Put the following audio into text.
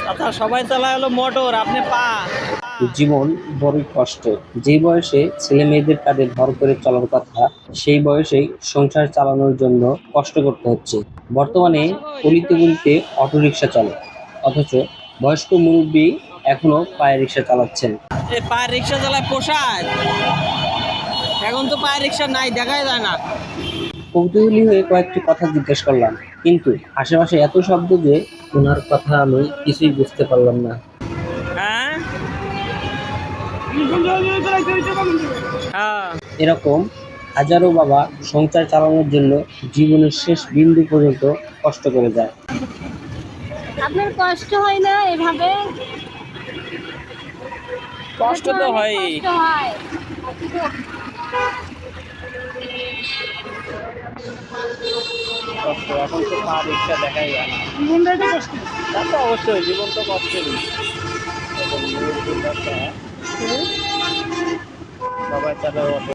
আচ্ছা, সবাই চালায় হলো মোটর, আপনি পা। জীবন বড়ই কষ্টের। যেই বয়সে ছেলে মেয়েদের কাঁধে ভর করে চলার কথা, সেই বয়সেই সংসার চালানোর জন্য কষ্ট করতে হচ্ছে। বর্তমানে অলিতে গলিতে অটোরিকশা চলে, অথচ বয়স্ক মুরব্বী এখনো পায়ে রিক্সা চালাচ্ছেন। এই পায়ের রিক্সা চালায় পোষায়? এখন তো পায়ের রিক্সা নাই, দেখাই যায় না। কৌতূহলী হয়ে কয়েকটি কথা জিজ্ঞেস করলাম, কিন্তু আশেপাশে এত শব্দ যে ওনার কথা আমি কিছুই বুঝতে পারলাম না। হ্যাঁ, হ্যাঁ। এরকম হাজারো বাবা সংসার চালানোর জন্য জীবনের শেষ বিন্দু পর্যন্ত কষ্ট করে যায়। আপনার কষ্ট হয় না এভাবে? কষ্ট তো অনেক হয়। কষ্ট হয়। কষ্ট, এখন তো পা রিক্সা দেখাই যায় না। জীবনটা তো কষ্ট। তা তো অবশ্যই, জীবন তো কষ্টেরই। এখন মুরব্বির বাচ্চা, সবাই চালায় অটো।